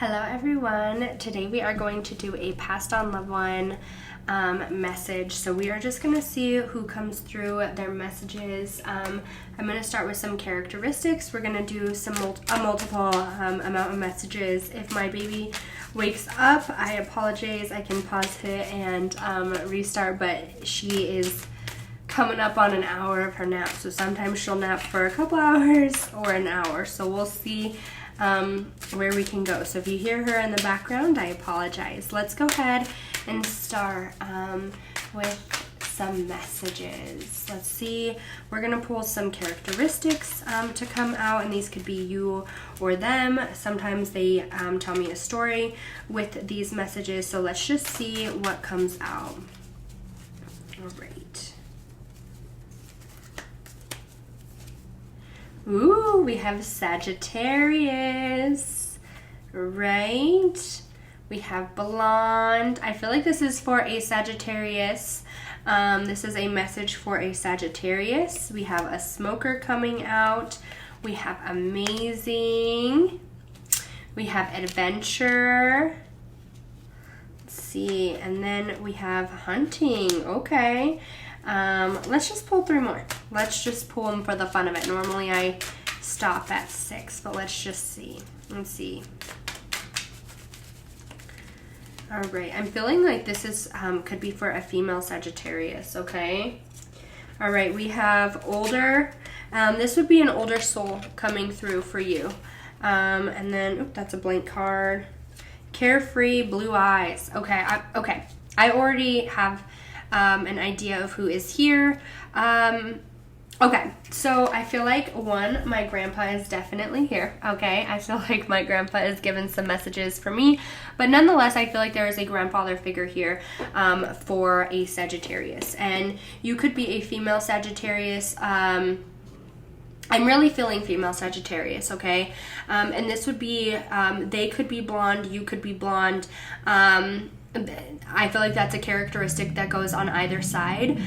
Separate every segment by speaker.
Speaker 1: Hello everyone. Today we are going to do a passed on loved one message. So we are just going to see who comes through their messages. I'm going to start with some characteristics. We're going to do a multiple amount of messages. If my baby wakes up, I apologize. I can pause it and restart, but she is coming up on an hour of her nap. So sometimes she'll nap for a couple hours or an hour. So we'll see where we can go. So if you hear her in the background, I apologize. Let's go ahead and start with some messages. Let's see. We're going to pull some characteristics to come out, and these could be you or them. Sometimes they tell me a story with these messages. So let's just see what comes out. All right. Ooh, we have Sagittarius, right? We have blonde. I feel like this is for a Sagittarius. This is a message for a Sagittarius. We have a smoker coming out. We have amazing. We have adventure. Let's see, and then we have hunting. Okay. Let's just pull 3 more. Let's just pull them for the fun of it. Normally I stop at 6, but let's just see. Let's see. All right, I'm feeling like this is could be for a female Sagittarius, okay? All right, we have older. This would be an older soul coming through for you. And then, that's a blank card. Carefree, blue eyes. Okay, I already have an idea of who is here. Okay, so I feel like my grandpa is definitely here. Okay, I feel like my grandpa is giving some messages for me, but nonetheless, I feel like there is a grandfather figure here for a Sagittarius, and you could be a female Sagittarius. I'm really feeling female Sagittarius, okay? And this would be, they could be blonde, you could be blonde. I feel like that's a characteristic that goes on either side.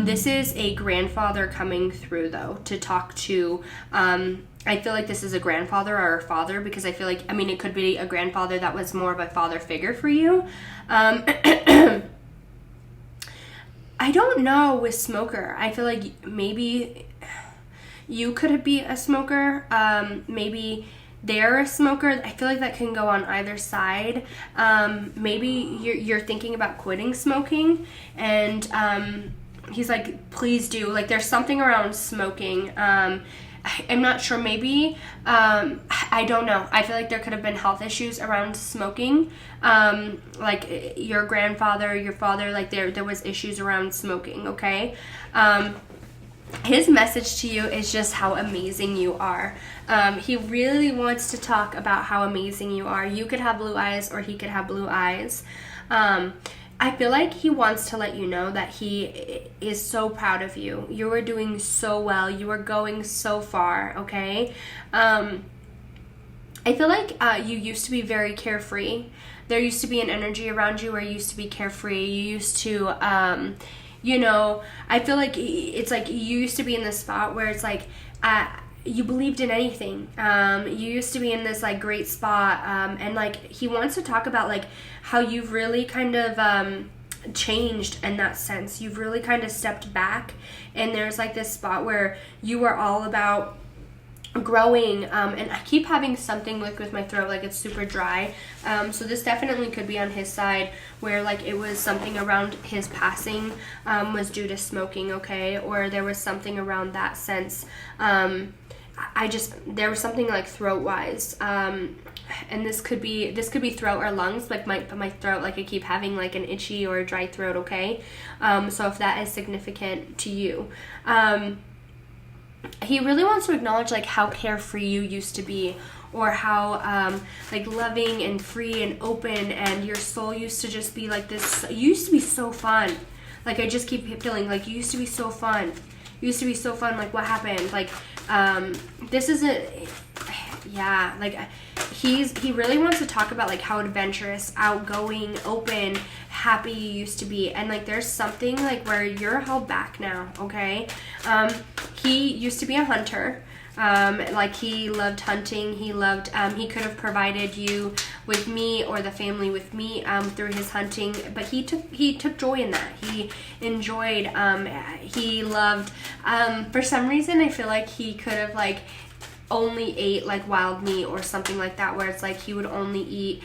Speaker 1: This is a grandfather coming through, though, to talk to. I feel like this is a grandfather or a father, because I feel like, it could be a grandfather that was more of a father figure for you. I don't know with smoker. I feel like maybe you could be a smoker. Maybe they're a smoker. I feel like that can go on either side. Maybe you're thinking about quitting smoking, and he's like, please do. Like, there's something around smoking. I'm not sure. Maybe, I don't know. I feel like there could have been health issues around smoking. Like your grandfather, your father, like there was issues around smoking, okay? His message to you is just how amazing you are. He really wants to talk about how amazing you are. You could have blue eyes, or he could have blue eyes. I feel like he wants to let you know that he is so proud of you. You are doing so well. You are going so far, okay? I feel like you used to be very carefree. There used to be an energy around you where you used to be carefree. You used to... I feel like it's like you used to be in this spot where it's like you believed in anything. You used to be in this like great spot, and like he wants to talk about like how you've really kind of changed in that sense. You've really kind of stepped back, and there's like this spot where you were all about growing, and I keep having something with my throat, like it's super dry, so this definitely could be on his side, where like it was something around his passing was due to smoking, okay, or there was something around that sense. There was something like throat wise, and this could be throat or lungs, like my throat, like I keep having like an itchy or a dry throat, okay? So if that is significant to you, he really wants to acknowledge like how carefree you used to be, or how like loving and free and open, and your soul used to just be like this. You used to be so fun. Like I just keep feeling like you used to be so fun. You used to be so fun. Like what happened? Like this is he really wants to talk about like how adventurous, outgoing, open, happy you used to be, and like there's something like where you're held back now, okay? He used to be a hunter. Like he loved hunting. He loved, he could have provided you with meat or the family with meat through his hunting, but he took joy in that. He enjoyed, he loved, for some reason I feel like he could have like only ate like wild meat or something like that, where it's like he would only eat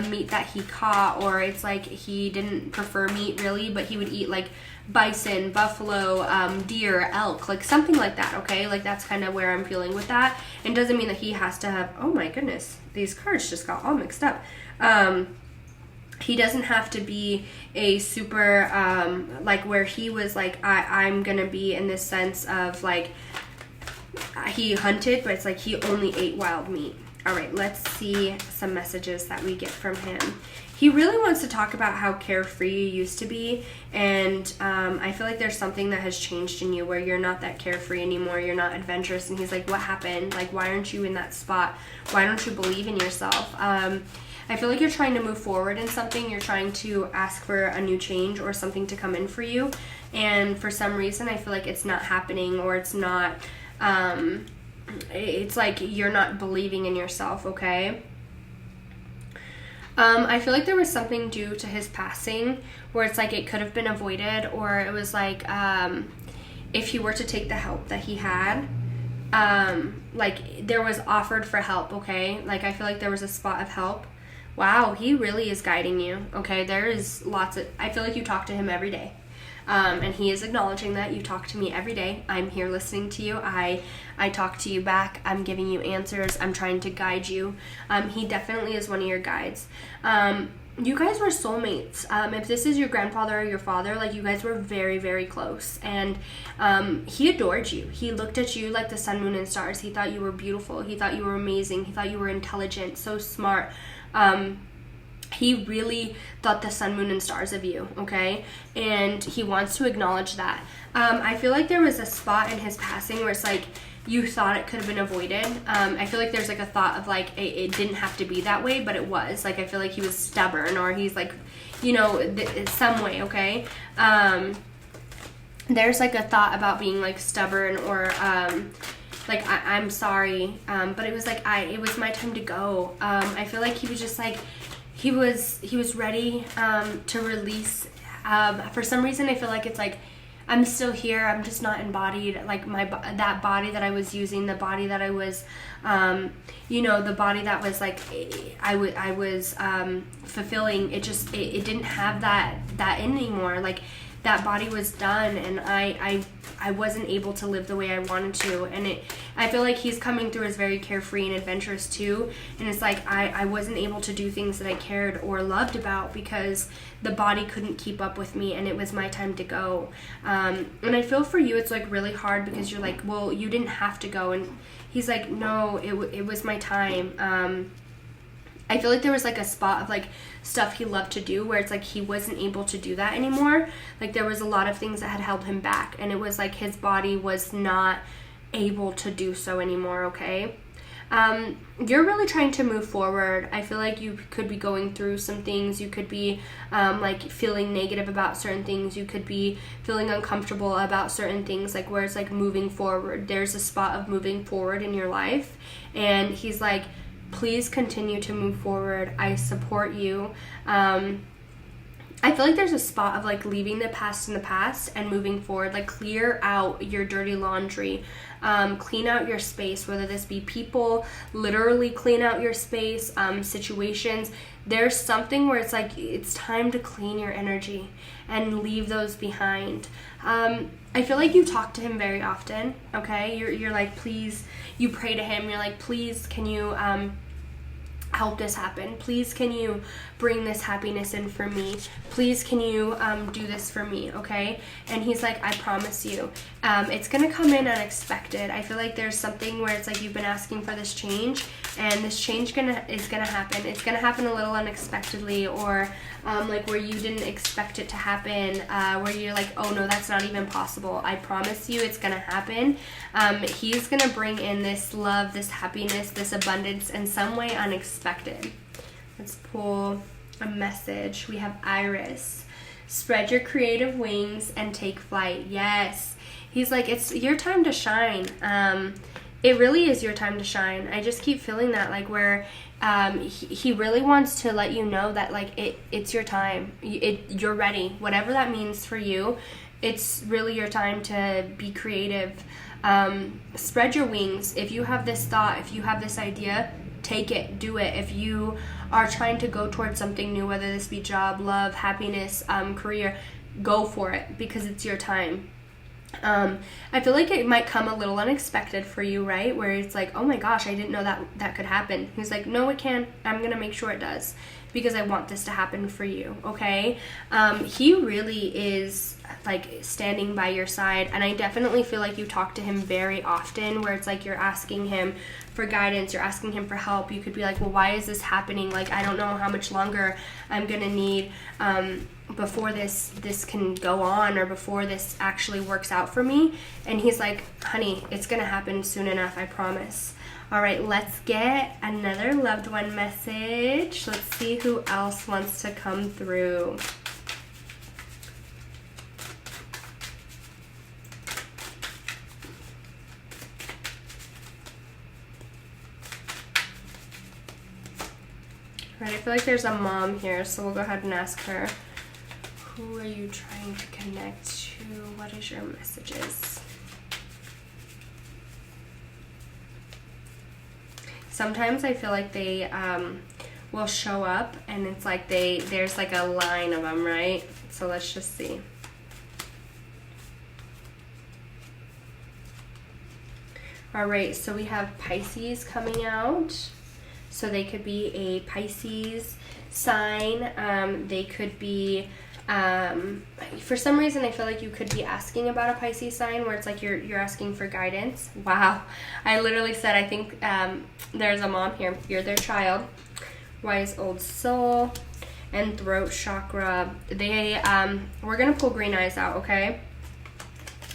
Speaker 1: meat that he caught, or it's like he didn't prefer meat really, but he would eat like bison, buffalo, deer, elk, like something like that, okay? Like that's kind of where I'm feeling with that. And doesn't mean that he has to have, oh my goodness, these cards just got all mixed up. He doesn't have to be a super, like where he was like, I'm gonna be in this sense of like, he hunted, but it's like he only ate wild meat. All right, let's see some messages that we get from him. He really wants to talk about how carefree you used to be, and I feel like there's something that has changed in you where you're not that carefree anymore. You're not adventurous, and he's like, what happened? Like, why aren't you in that spot? Why don't you believe in yourself? I feel like you're trying to move forward in something. You're trying to ask for a new change or something to come in for you, and for some reason, I feel like it's not happening, or it's not, it's like you're not believing in yourself, okay? I feel like there was something due to his passing where it's like it could have been avoided, or it was like if he were to take the help that he had, like there was offered for help, okay? Like I feel like there was a spot of help. Wow, he really is guiding you, okay? There is lots of, I feel like you talk to him every day. And he is acknowledging that you talk to me every day. I'm here listening to you. I talk to you back. I'm giving you answers. I'm trying to guide you. He definitely is one of your guides. You guys were soulmates. If this is your grandfather or your father, like you guys were very, very close. And he adored you. He looked at you like the sun, moon, and stars. He thought you were beautiful. He thought you were amazing. He thought you were intelligent, so smart. He really thought the sun, moon, and stars of you, okay? And he wants to acknowledge that. I feel like there was a spot in his passing where it's like you thought it could have been avoided. I feel like there's like a thought of like it didn't have to be that way, but it was. Like I feel like he was stubborn, or he's like, you know, some way, okay? There's like a thought about being like stubborn, or like I'm sorry, but it was like it was my time to go. I feel like he was just like, he was ready to release. For some reason, I feel like it's like I'm still here. I'm just not embodied. Like that body that I was using, the body that I was, you know, the body that was like I was fulfilling. It just it didn't have that anymore. Like that body was done, and I wasn't able to live the way I wanted to. And I feel like he's coming through as very carefree and adventurous too. And it's like I wasn't able to do things that I cared or loved about because the body couldn't keep up with me, and it was my time to go. And I feel for you, it's like really hard because you're like, well, you didn't have to go. And he's like, no, it was my time. I feel like there was like a spot of like stuff he loved to do where it's like he wasn't able to do that anymore. Like there was a lot of things that had held him back, and it was like his body was not able to do so anymore, okay? You're really trying to move forward. I feel like you could be going through some things. You could be like feeling negative about certain things. You could be feeling uncomfortable about certain things, like where it's like moving forward. There's a spot of moving forward in your life, and he's like, please continue to move forward. I support you. I feel like there's a spot of like leaving the past in the past and moving forward. Like clear out your dirty laundry. Clean out your space, whether this be people, literally clean out your space, situations. There's something where it's like it's time to clean your energy and leave those behind. I feel like you talk to him very often, okay? You're like, please, you pray to him. You're like, please, can you help this happen? Please, can you bring this happiness in for me? Please, can you do this for me, okay? And he's like, I promise you. It's going to come in unexpected. I feel like there's something where it's like you've been asking for this change, and this change is gonna happen. It's going to happen a little unexpectedly, or like where you didn't expect it to happen, where you're like, oh no, that's not even possible. I promise you it's going to happen. He's going to bring in this love, this happiness, this abundance in some way unexpected. Let's pull a message. We have Iris. Spread your creative wings and take flight. Yes. He's like, it's your time to shine. it really is your time to shine. I just keep feeling that, like, where he really wants to let you know that, like, it's your time. You're ready. Whatever that means for you, it's really your time to be creative. Spread your wings. If you have this thought, if you have this idea, take it, do it. If you are trying to go towards something new, whether this be job, love, happiness, career, go for it, because it's your time. I feel like it might come a little unexpected for you, right? Where it's like, oh my gosh, I didn't know that could happen. He's like, no, it can. I'm going to make sure it does, because I want this to happen for you, okay? He really is, like, standing by your side, and I definitely feel like you talk to him very often, where it's like you're asking him for guidance, you're asking him for help. You could be like, well, why is this happening? Like, I don't know how much longer I'm going to need before this can go on, or before this actually works out for me. And he's like, honey, it's going to happen soon enough, I promise. All right, let's get another loved one message. Let's see who else wants to come through. All right, I feel like there's a mom here, so we'll go ahead and ask her. Who are you trying to connect to? What is your messages? Sometimes I feel like they will show up, and it's like there's like a line of them, right? So let's just see. All right, so we have Pisces coming out. So they could be a Pisces sign. They could be, for some reason, I feel like you could be asking about a Pisces sign, where it's like you're asking for guidance. Wow. I literally said, I think there's a mom here. You're their child. Wise old soul and throat chakra. They, we're going to pull green eyes out, okay?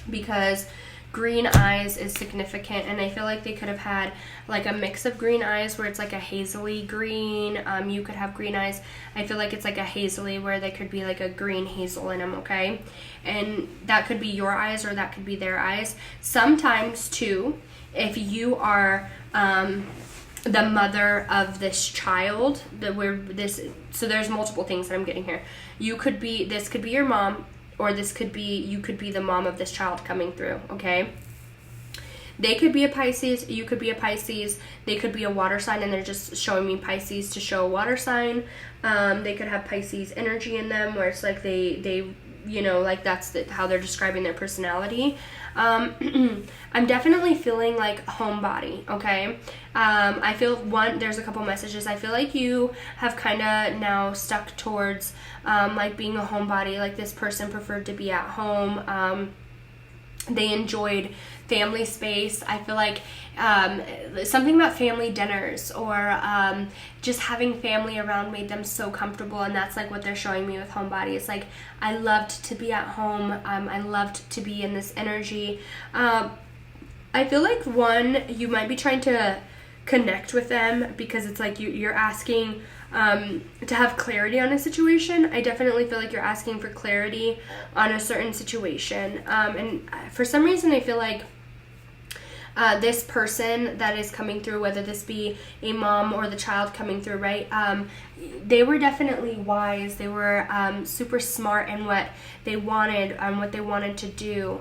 Speaker 1: Because green eyes is significant, and I feel like they could have had like a mix of green eyes where it's like a hazily green. You could have green eyes, I feel like it's like a hazily, where they could be like a green hazel in them, okay? And that could be your eyes, or that could be their eyes. Sometimes too, if you are the mother of this child, so there's multiple things that I'm getting here. This could be your mom, or you could be the mom of this child coming through, okay? They could be a Pisces, you could be a Pisces, they could be a water sign, and they're just showing me Pisces to show a water sign. They could have Pisces energy in them, where it's like they you know, like that's how they're describing their personality. I'm definitely feeling like homebody, okay? I feel there's a couple messages. I feel like you have kind of now stuck towards like being a homebody, like this person preferred to be at home. They enjoyed family space. I feel like something about family dinners, or just having family around made them so comfortable, and that's like what they're showing me with homebody. It's like, I loved to be at home. I loved to be in this energy. I feel like you might be trying to connect with them, because it's like you're asking to have clarity on a situation. I definitely feel like you're asking for clarity on a certain situation. And for some reason, I feel like this person that is coming through, whether this be a mom or the child coming through, right? They were definitely wise. They were super smart in what they wanted to do.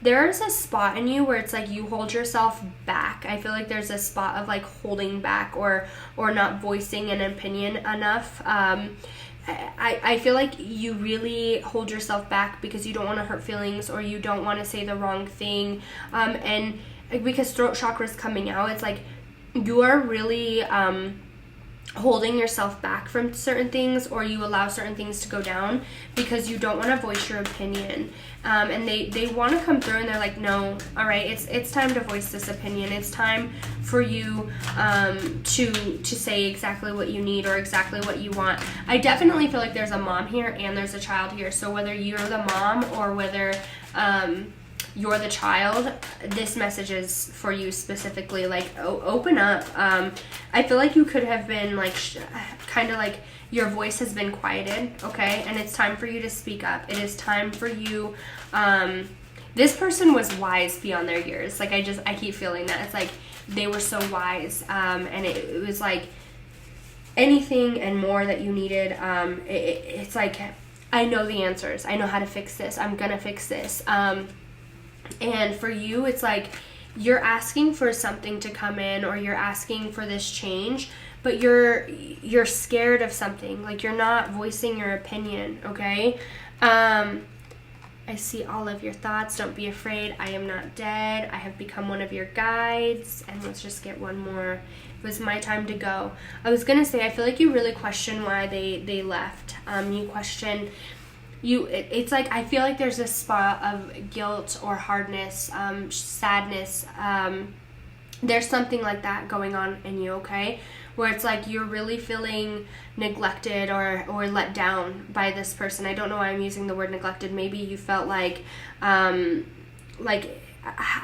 Speaker 1: There's a spot in you where it's like you hold yourself back. I feel like there's a spot of like holding back, or not voicing an opinion enough. I feel like you really hold yourself back because you don't want to hurt feelings, or you don't want to say the wrong thing. And because throat chakra is coming out, it's like you are really holding yourself back from certain things, or you allow certain things to go down because you don't want to voice your opinion. And they want to come through, and they're like, no, all right, it's time to voice this opinion. It's time for you to say exactly what you need, or exactly what you want. I definitely feel like there's a mom here and there's a child here. So whether you're the mom or whether you're the child, this message is for you specifically. Like, open up. I feel like you could have been like kind of like your voice has been quieted, okay? And it's time for you to speak up. It is time for you this person was wise beyond their years. Like, I keep feeling that. It's like they were so wise, and it was like anything and more that you needed. It's like, I know the answers. I know how to fix this. I'm gonna fix this. And for you, it's like you're asking for something to come in, or you're asking for this change, but you're scared of something. Like, you're not voicing your opinion, okay? I see all of your thoughts. Don't be afraid. I am not dead. I have become one of your guides. And let's just get one more. It was my time to go. I was going to say, I feel like you really question why they left. You question... It's like, I feel like there's a spot of guilt or hardness, sadness. There's something like that going on in you, okay? Where it's like you're really feeling neglected or let down by this person. I don't know why I'm using the word neglected. Maybe you felt like I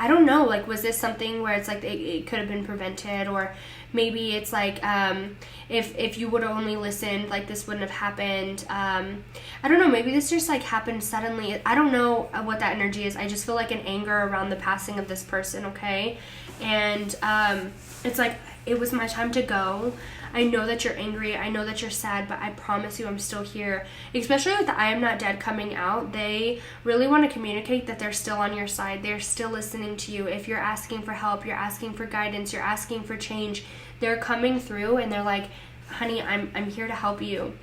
Speaker 1: don't know, like, was this something where it's like it could have been prevented? Or maybe it's like if you would have only listened, like, this wouldn't have happened. I don't know, maybe this just like happened suddenly. I don't know what that energy is. I just feel like an anger around the passing of this person, okay? And it's like, it was my time to go. I know that you're angry. I know that you're sad, but I promise you I'm still here. Especially with the I am not dead coming out, they really want to communicate that they're still on your side. They're still listening to you. If you're asking for help, you're asking for guidance, you're asking for change, they're coming through and they're like, honey, I'm here to help you.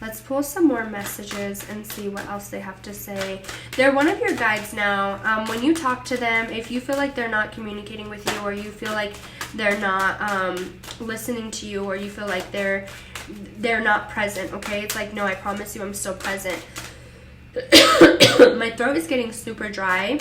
Speaker 1: Let's pull some more messages and see what else they have to say. They're one of your guides now. When you talk to them, if you feel like they're not communicating with you, or you feel like they're not listening to you, or you feel like they're not present, okay? It's like, no, I promise you I'm still present. My throat is getting super dry,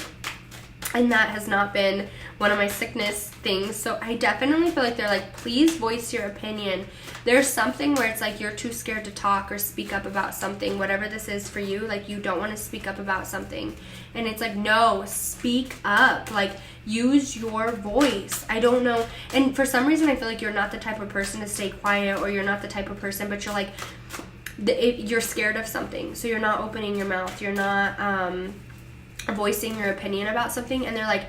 Speaker 1: and that has not been one of my sickness things. So I definitely feel like they're like, please voice your opinion. There's something where it's like you're too scared to talk or speak up about something, whatever this is for you. Like, you don't want to speak up about something. And it's like, no, speak up. Like, use your voice. I don't know. And for some reason, I feel like you're not the type of person to stay quiet, or you're not the type of person, but you're like, you're scared of something. So you're not opening your mouth. You're not voicing your opinion about something. And they're like,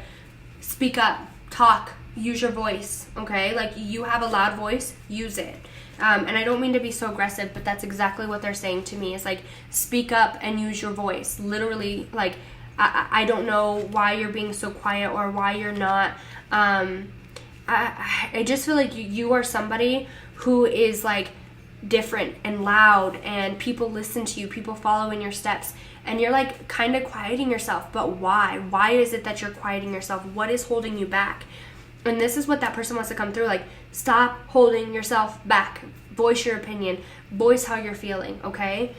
Speaker 1: speak up, talk, use your voice, okay? Like, you have a loud voice, use it. And I don't mean to be so aggressive, but that's exactly what they're saying to me. Is like, speak up and use your voice. Literally, like, I don't know why you're being so quiet, or why you're not. I just feel like you are somebody who is like different and loud, and people listen to you, people follow in your steps, and you're like kind of quieting yourself. But why is it that you're quieting yourself? What is holding you back? And this is what that person wants to come through. Like, stop holding yourself back. Voice your opinion. Voice how you're feeling, okay?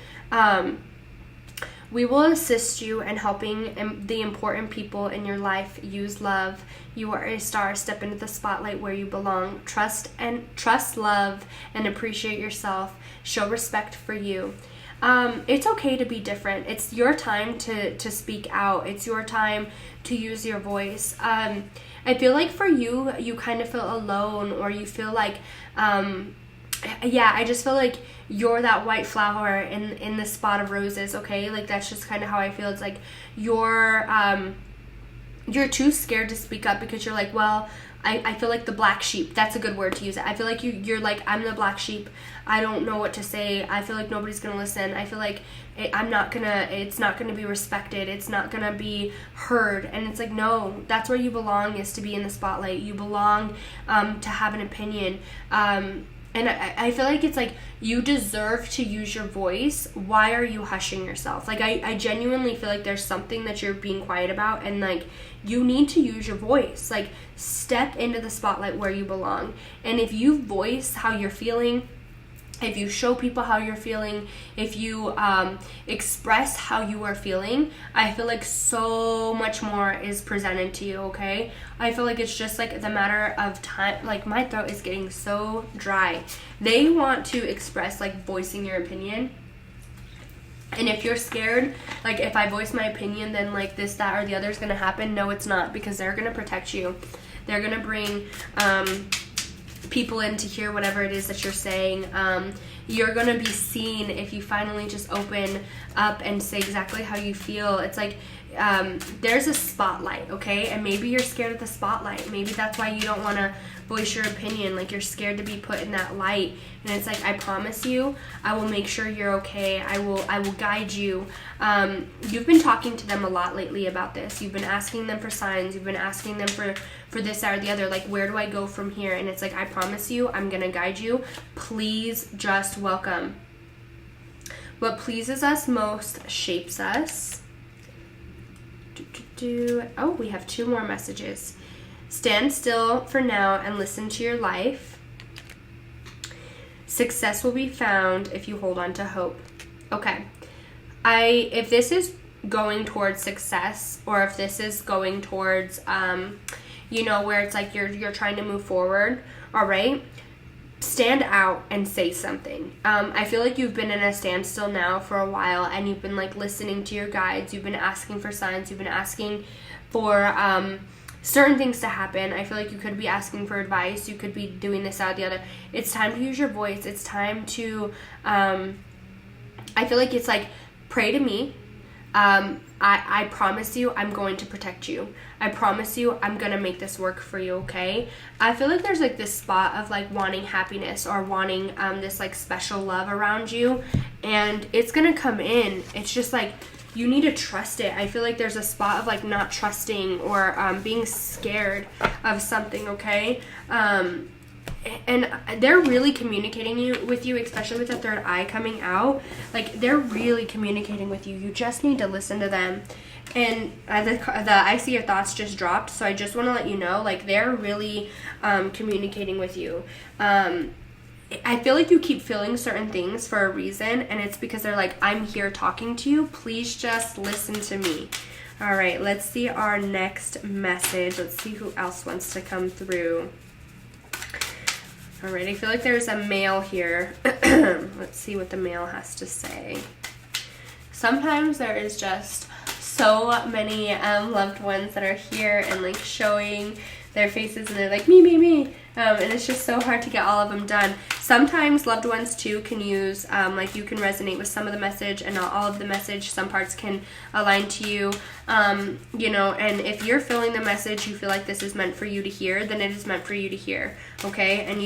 Speaker 1: We will assist you in helping the important people in your life use love. You are a star. Step into the spotlight where you belong. Trust, love, and appreciate yourself. Show respect for you. It's okay to be different. It's your time to speak out. It's your time to use your voice. I feel like for you, you kind of feel alone, or you feel like, I just feel like you're that white flower in the spot of roses, okay? Like, that's just kind of how I feel. It's like you're too scared to speak up, because you're like, well, I feel like the black sheep. That's a good word to use. I feel like you're like, I'm the black sheep. I don't know what to say. I feel like nobody's going to listen. I feel like it's not going to be respected. It's not going to be heard. And it's like, no, that's where you belong, is to be in the spotlight. You belong to have an opinion. And I feel like it's like, you deserve to use your voice. Why are you hushing yourself? Like, I genuinely feel like there's something that you're being quiet about, and like, you need to use your voice. Like, step into the spotlight where you belong. And if you voice how you're feeling, if you show people how you're feeling, if you express how you are feeling, I feel like so much more is presented to you, okay? I feel like it's just like the matter of time. Like, my throat is getting so dry. They want to express, like, voicing your opinion. And if you're scared, like, if I voice my opinion, then like this, that, or the other is going to happen. No, it's not, because they're going to protect you. They're going to bring people in to hear whatever it is that you're saying. You're going to be seen if you finally just open up and say exactly how you feel. It's like, there's a spotlight, okay? And maybe you're scared of the spotlight. Maybe that's why you don't want to voice your opinion. Like, you're scared to be put in that light. And it's like, I promise you, I will make sure you're okay. I will guide you. You've been talking to them a lot lately about this. You've been asking them for signs. You've been asking them for this, that, or the other. Like, where do I go from here? And it's like, I promise you, I'm going to guide you. Please just welcome. What pleases us most shapes us. Oh, we have 2 more messages. Stand still for now and listen to your life. Success will be found if you hold on to hope. Okay. If this is going towards success, or if this is going towards, where it's like you're trying to move forward, all right, stand out and say something. I feel like you've been in a standstill now for a while, and you've been like listening to your guides. You've been asking for signs. You've been asking for certain things to happen. I feel like you could be asking for advice. You could be doing this, that, the other. It's time to use your voice. It's time to, I feel like it's like, pray to me. I promise you I'm going to protect you. I promise you I'm going to make this work for you, okay? I feel like there's like this spot of like wanting happiness or wanting this like special love around you, and it's going to come in. It's just like you need to trust it. I feel like there's a spot of like not trusting or being scared of something, okay? And they're really communicating with you, especially with the third eye coming out. Like, they're really communicating with you. You just need to listen to them. And the I see your thoughts just dropped, so I just want to let you know, like, they're really communicating with you. I feel like you keep feeling certain things for a reason, and it's because they're like, I'm here talking to you. Please just listen to me. All right, let's see our next message. Let's see who else wants to come through. All right, I feel like there's a male here. Let's see what the male has to say. Sometimes there is just so many loved ones that are here and like showing their faces, and they're like, me. And it's just so hard to get all of them done. Sometimes loved ones too can use, like you can resonate with some of the message and not all of the message. Some parts can align to you, and if you're feeling the message, you feel like this is meant for you to hear, then it is meant for you to hear, okay? And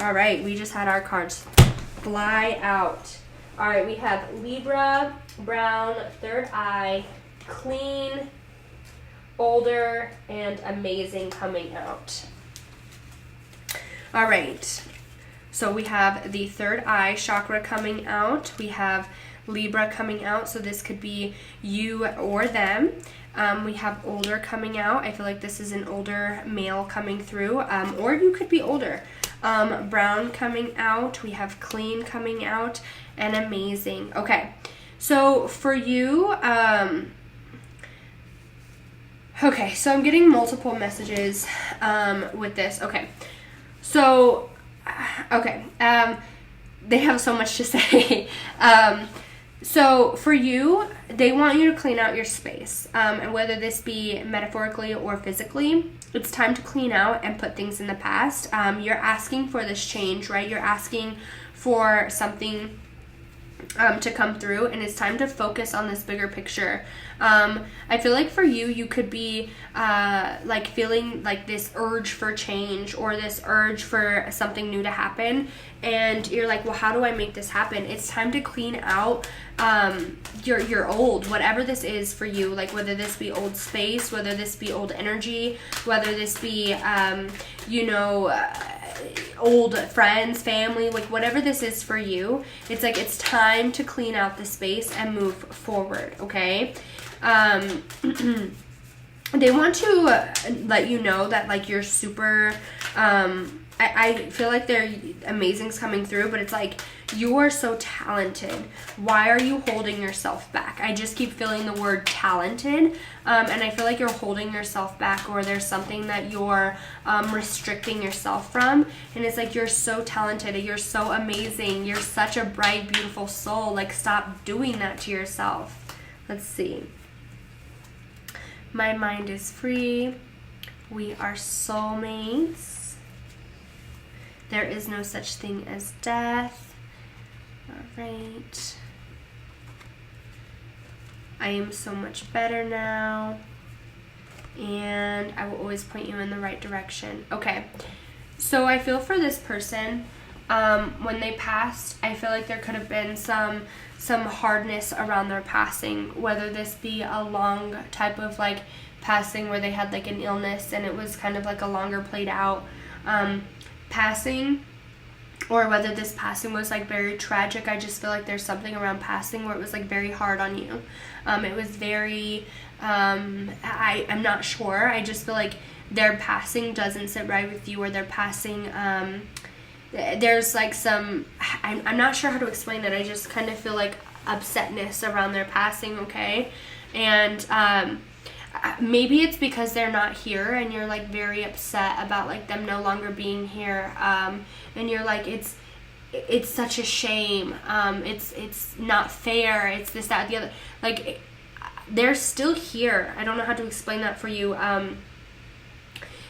Speaker 1: all right, we just had our cards fly out. All right, we have Libra, Brown, Third Eye, Clean, Older, and Amazing coming out. All right, so we have the Third Eye chakra coming out. We have Libra coming out, so this could be you or them. We have Older coming out. I feel like this is an older male coming through, or you could be older. Brown coming out. We have Clean coming out, and Amazing. Okay, so for you, okay, so I'm getting multiple messages with this. Okay. So, okay, they have so much to say. So for you, they want you to clean out your space, and whether this be metaphorically or physically, it's time to clean out and put things in the past. You're asking for this change, right? You're asking for something to come through, and it's time to focus on this bigger picture. I feel like for you, you could be like feeling like this urge for change or this urge for something new to happen, and you're like, well, how do I make this happen? It's time to clean out your old, whatever this is for you, like whether this be old space, whether this be old energy, whether this be old friends, family, like whatever this is for you, it's like it's time to clean out the space and move forward, okay? They want to let you know that like you're super, I feel like they're Amazing's coming through, but it's like you are so talented. Why are you holding yourself back? I just keep feeling the word talented, and I feel like you're holding yourself back, or there's something that you're restricting yourself from, and it's like you're so talented, you're so amazing, you're such a bright, beautiful soul. Like, stop doing that to yourself. Let's see. My mind is free. We are soulmates. There is no such thing as death. All right. I am so much better now. And I will always point you in the right direction. Okay. So I feel for this person, when they passed, I feel like there could have been some hardness around their passing, whether this be a long type of like passing where they had like an illness and it was kind of like a longer played out passing, or whether this passing was like very tragic. I just feel like there's something around passing where it was like very hard on you. It was very, I'm not sure. I just feel like their passing doesn't sit right with you, or their passing, there's like some, I'm not sure how to explain it. I just kind of feel like upsetness around their passing, okay? And maybe it's because they're not here and you're like very upset about like them no longer being here, and you're like, it's such a shame, it's not fair, it's this, that, the other. Like, they're still here. I don't know how to explain that for you.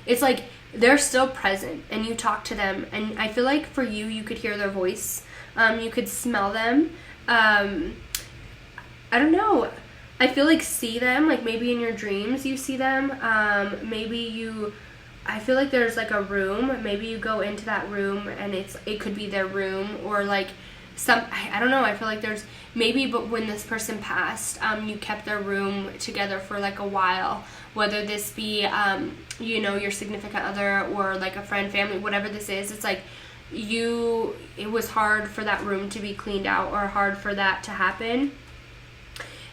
Speaker 1: It's like they're still present and you talk to them, and I feel like for you, you could hear their voice, you could smell them, I don't know, I feel like see them, like maybe in your dreams you see them, I feel like there's like a room, maybe you go into that room and it could be their room, or like I don't know, I feel like there's maybe, but when this person passed, you kept their room together for like a while, whether this be, your significant other or like a friend, family, whatever this is. It's like it was hard for that room to be cleaned out, or hard for that to happen.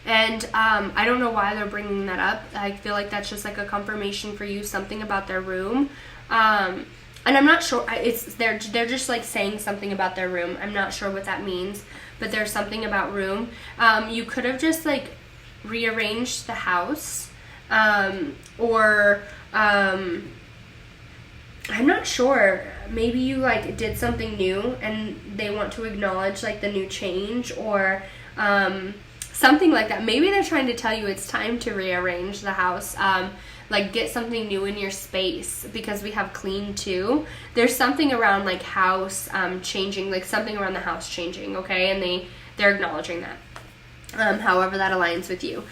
Speaker 1: And I don't know why they're bringing that up. I feel like that's just like a confirmation for you, something about their room. And I'm not sure, they're just like saying something about their room. I'm not sure what that means, but there's something about room. You could have just like rearranged the house, or I'm not sure. Maybe you like did something new and they want to acknowledge like the new change, or something like that. Maybe they're trying to tell you it's time to rearrange the house, like get something new in your space, because we have clean too. There's something around like house changing, like something around the house changing, okay? And they're acknowledging that, however that aligns with you.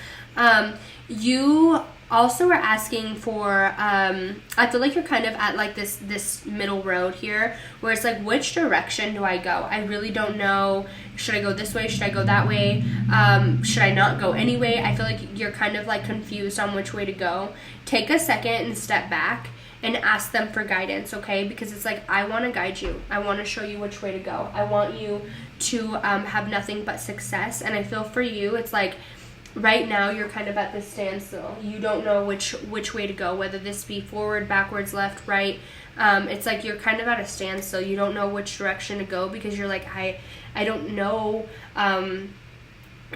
Speaker 1: You also are asking for, I feel like you're kind of at like this middle road here, where it's like, which direction do I go? I really don't know. Should I go this way? Should I go that way? Should I not go anyway? I feel like you're kind of like confused on which way to go. Take a second and step back and ask them for guidance, okay? Because it's like, I want to guide you. I want to show you which way to go. I want you to have nothing but success. And I feel for you, it's like, right now you're kind of at this standstill. You don't know which way to go, whether this be forward, backwards, left, right. It's like you're kind of at a standstill. You don't know which direction to go, because you're like, I don't know.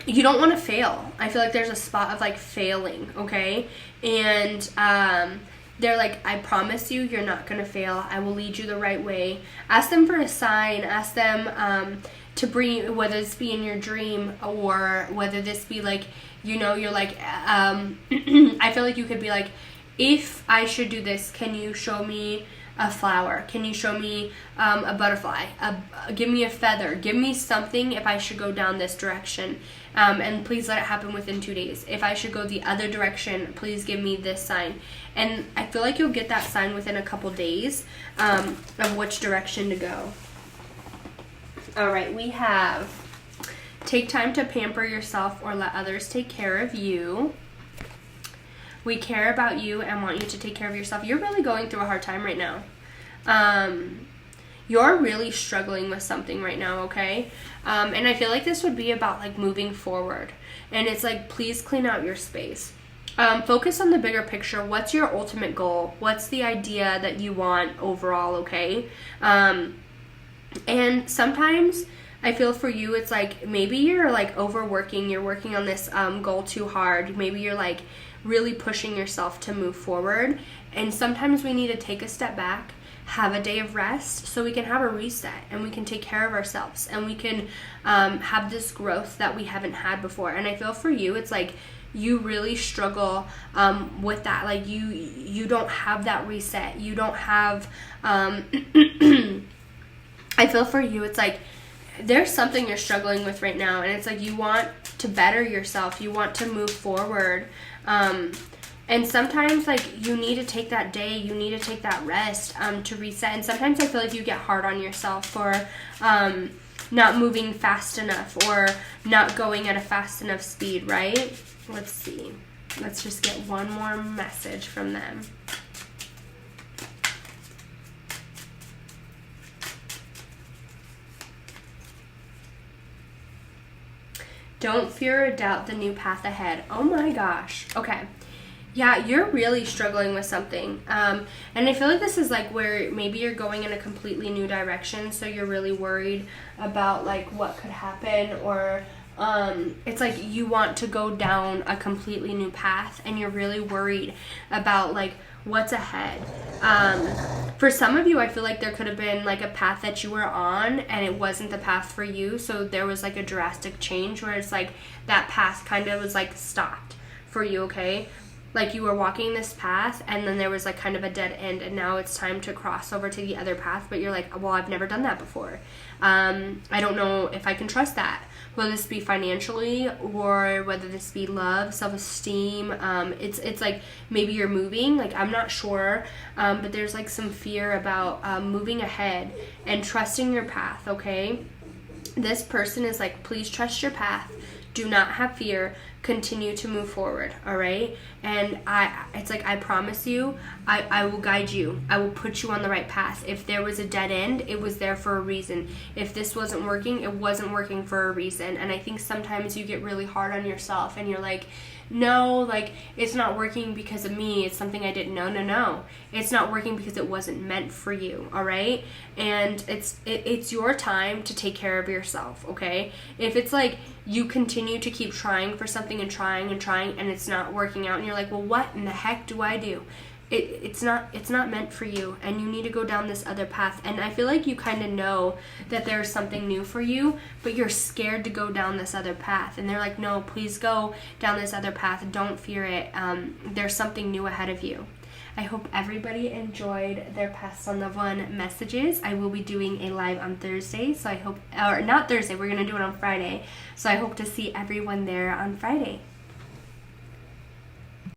Speaker 1: You don't want to fail. I feel like there's a spot of like failing, okay? And they're like, I promise you, you're not going to fail. I will lead you the right way. Ask them for a sign. Ask them to bring, whether this be in your dream, or whether this be like, you're like, I feel like you could be like, if I should do this, can you show me a flower? Can you show me a butterfly? Give me a feather. Give me something if I should go down this direction. And please let it happen within 2 days. If I should go the other direction, please give me this sign. And I feel like you'll get that sign within a couple days of which direction to go. All right, we have take time to pamper yourself or let others take care of you. We care about you and want you to take care of yourself. You're really going through a hard time right now. You're really struggling with something right now, okay? And I feel like this would be about like moving forward. And it's like, please clean out your space. Focus on the bigger picture. What's your ultimate goal? What's the idea that you want overall, okay? And sometimes I feel for you, it's like maybe you're like overworking. You're working on this goal too hard. Maybe you're like really pushing yourself to move forward. And sometimes we need to take a step back, have a day of rest, so we can have a reset and we can take care of ourselves and we can have this growth that we haven't had before. And I feel for you, it's like you really struggle with that. Like you don't have that reset. You don't have I feel for you, it's like there's something you're struggling with right now, and it's like you want to better yourself, you want to move forward, and sometimes like you need to take that day, you need to take that rest to reset. And sometimes I feel like you get hard on yourself for not moving fast enough or not going at a fast enough speed, right? Let's see. Let's just get one more message from them. Don't fear or doubt the new path ahead. Oh my gosh. Okay. Yeah, you're really struggling with something. And I feel like this is like where maybe you're going in a completely new direction. So you're really worried about like what could happen, or it's like you want to go down a completely new path and you're really worried about like what's ahead. For some of you, I feel like there could have been like a path that you were on and it wasn't the path for you. So there was like a drastic change where it's like that path kind of was like stopped for you, okay? Like you were walking this path and then there was like kind of a dead end, and now it's time to cross over to the other path, but you're like, well, I've never done that before. I don't know if I can trust that. Whether this be financially or whether this be love, self-esteem. It's like maybe you're moving, like I'm not sure, but there's like some fear about moving ahead and trusting your path, okay? This person is like, please trust your path. Do not have fear. Continue to move forward, all right? And it's like, I promise you, I will guide you. I will put you on the right path. If there was a dead end, it was there for a reason. If this wasn't working, it wasn't working for a reason. And I think sometimes you get really hard on yourself and you're like, no, like it's not working because of me. It's something I didn't know. No. It's not working because it wasn't meant for you, all right? And it's your time to take care of yourself, okay? If it's like you continue to keep trying for something and trying and it's not working out and you're like, well, what in the heck do I do? It's not meant for you, and you need to go down this other path. And I feel like you kind of know that there's something new for you, but you're scared to go down this other path. And they're like, no, please go down this other path. Don't fear it. There's something new ahead of you. I hope everybody enjoyed their Past on Loved One messages. I will be doing a live on Thursday, so I hope, or not Thursday, we're going to do it on Friday. So I hope to see everyone there on Friday.